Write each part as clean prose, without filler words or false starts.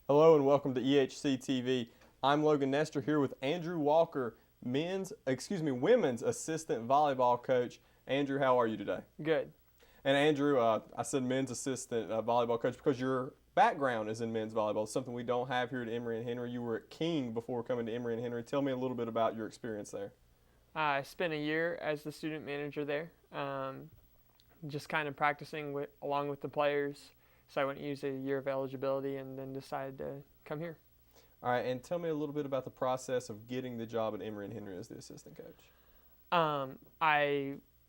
Hello and welcome to EHCtv. I'm Logan Nestor here with Andrew Walker, women's assistant volleyball coach. Andrew, how are you today? Good. And Andrew, I said men's assistant volleyball coach because your background is in men's volleyball. Something we don't have here at Emory and Henry. You were at King before coming to Emory and Henry. Tell me a little bit about your experience there. I spent a year as the student manager there, just kind of practicing along with the players. So I went and used a year of eligibility and then decided to come here. All right, and tell me a little bit about the process of getting the job at Emory and Henry as the assistant coach.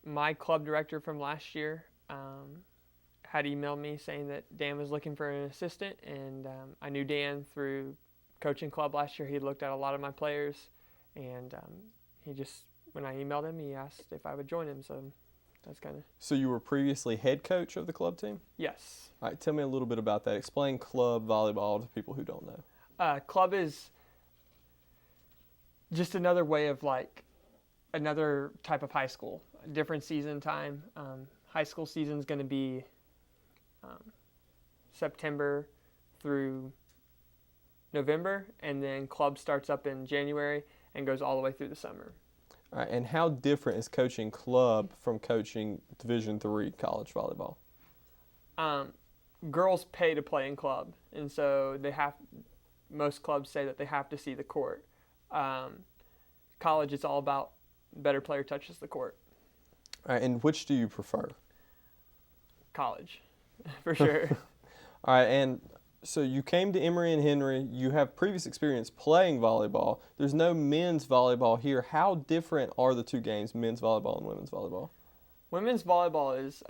My club director from last year had emailed me saying that Dan was looking for an assistant, and I knew Dan through coaching club last year. He looked at a lot of my players, and when I emailed him, he asked if I would join him. So that's kind of. So you were previously head coach of the club team? Yes. All right, tell me a little bit about that. Explain club volleyball to people who don't know. Club is just another way of another type of high school, different season time. High school season is going to be September through November, and then club starts up in January and goes all the way through the summer. All right, and how different is coaching club from coaching Division III college volleyball? Girls pay to play in club, and so most clubs say that they have to see the court. College, it's all about better player touches the court. All right, and which do you prefer? College, for sure. All right, and so you came to Emory and Henry. You have previous experience playing volleyball. There's no men's volleyball here. How different are the two games, men's volleyball and women's volleyball? Women's volleyball is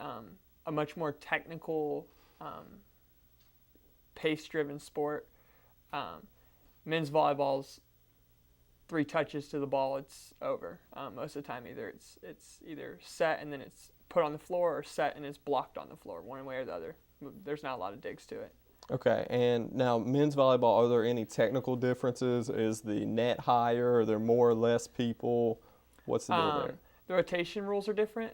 a much more technical, pace-driven sport. Men's volleyball's 3 touches to the ball, it's over. Most of the time, it's either set and then it's put on the floor, or set and it's blocked on the floor, one way or the other. There's not a lot of digs to it. Okay, and now men's volleyball, are there any technical differences? Is the net higher? Are there more or less people? What's the deal there? The rotation rules are different.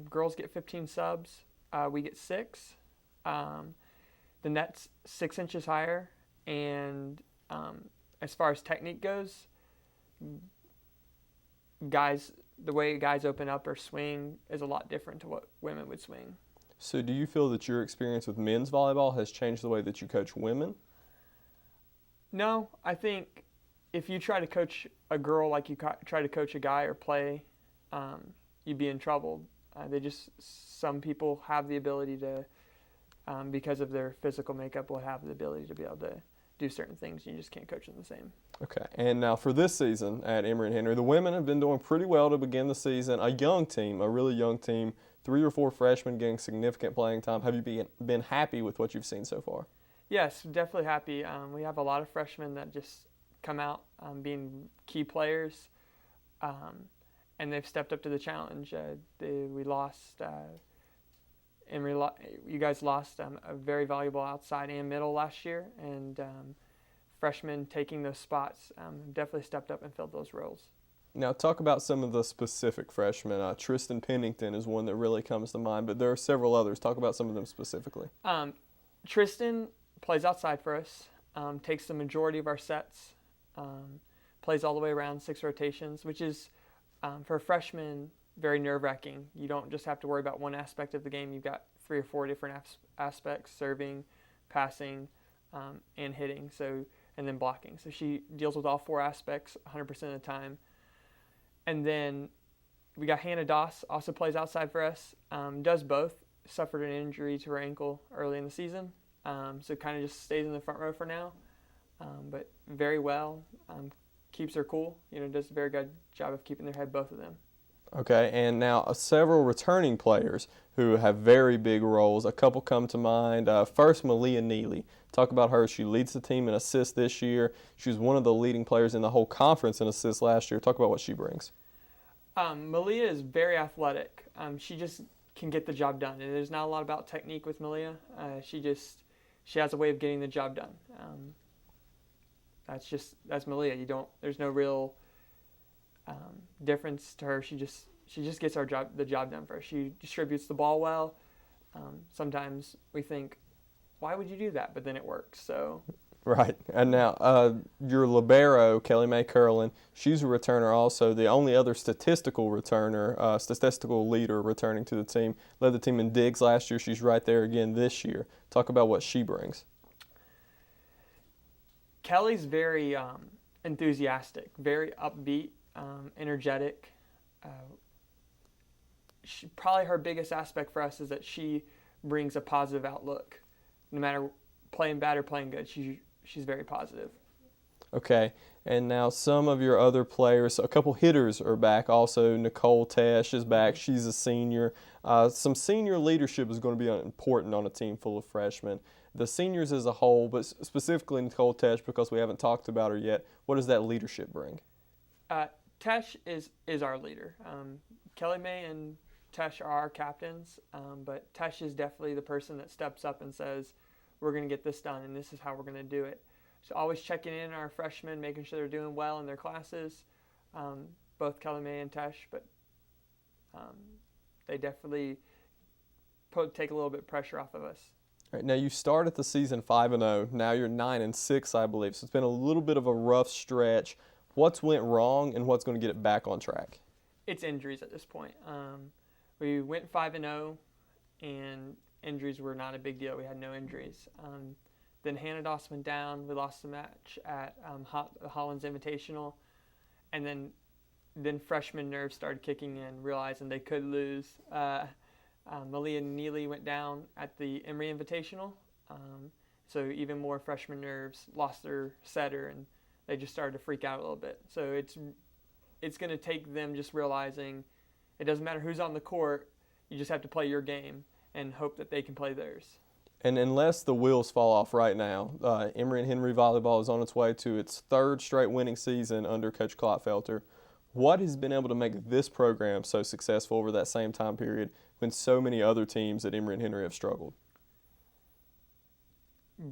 Girls get 15 subs. We get 6. The net's 6 inches higher, and as far as technique goes, the way guys open up or swing is a lot different to what women would swing. So do you feel that your experience with men's volleyball has changed the way that you coach women? No, I think if you try to coach a girl like you try to coach a guy or play, you'd be in trouble. Some people have the ability to, because of their physical makeup, will have the ability to be able to do certain things. You just can't coach them the same. Okay, and now for this season at Emory and Henry, the women have been doing pretty well to begin the season. A young team, a really young team, 3 or 4 freshmen getting significant playing time. Have you been happy with what you've seen so far? Yes, definitely happy. We have a lot of freshmen that just come out being key players, and they've stepped up to the challenge. You guys lost a very valuable outside and middle last year, and freshmen taking those spots definitely stepped up and filled those roles. Now talk about some of the specific freshmen. Tristan Pennington is one that really comes to mind, but there are several others. Talk about some of them specifically. Tristan plays outside for us, takes the majority of our sets, plays all the way around 6 rotations, which is, for a freshman, very nerve-wracking. You don't just have to worry about one aspect of the game. You've got 3 or 4 different aspects: serving, passing, and hitting, and then blocking. So she deals with all 4 aspects 100% of the time. And then we got Hannah Doss, also plays outside for us, does both. Suffered an injury to her ankle early in the season, so kind of just stays in the front row for now, but very well, keeps her cool, does a very good job of keeping their head, both of them. Okay, and now several returning players who have very big roles. A couple come to mind. First, Malia Neely. Talk about her. She leads the team in assists this year. She was one of the leading players in the whole conference in assists last year. Talk about what she brings. Malia is very athletic. She just can get the job done. And there's not a lot about technique with Malia. She has a way of getting the job done. That's Malia. There's no real difference to her. She just gets the job done for us. She distributes the ball well. Sometimes we think, why would you do that? But then it works. So Right. And now your libero, Kelly Mae Curlin, she's a returner also, the only other statistical returner, statistical leader returning to the team. Led the team in digs last year. She's right there again this year. Talk about what she brings. Kelly's very enthusiastic, very upbeat, energetic. Uh, Probably her biggest aspect for us is that she brings a positive outlook. No matter playing bad or playing good, she's very positive. Okay, and now some of your other players, a couple hitters are back also. Nicole Tesh is back. She's a senior. Some senior leadership is going to be important on a team full of freshmen. The seniors as a whole, but specifically Nicole Tesh, because we haven't talked about her yet, what does that leadership bring? Tesh is our leader. Kelly Mae and Tesh are our captains, but Tesh is definitely the person that steps up and says, we're going to get this done, and this is how we're going to do it. So always checking in on our freshmen, making sure they're doing well in their classes, both Kelly Mae and Tesh, but they definitely take a little bit of pressure off of us. All right, now you started the season 5-0. Now you're 9-6, I believe. So it's been a little bit of a rough stretch. What's went wrong, and what's going to get it back on track? It's injuries at this point. We went 5-0, and injuries were not a big deal. We had no injuries. Then Hannah Doss went down. We lost the match at Holland's Invitational. And then freshman nerves started kicking in, realizing they could lose. Malia Neely went down at the Emory Invitational. So even more freshman nerves, lost their setter, and they just started to freak out a little bit. So it's going to take them just realizing it doesn't matter who's on the court. You just have to play your game and hope that they can play theirs. And unless the wheels fall off right now, Emory and Henry Volleyball is on its way to its third straight winning season under Coach Klotfelter. What has been able to make this program so successful over that same time period when so many other teams at Emory and Henry have struggled?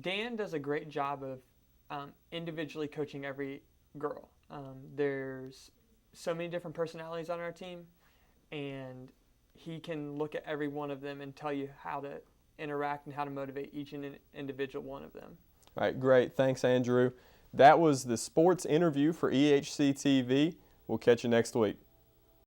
Dan does a great job of individually coaching every girl. There's so many different personalities on our team, and he can look at every one of them and tell you how to interact and how to motivate each individual one of them. All right, great. Thanks, Andrew. That was the sports interview for EHCtv. We'll catch you next week.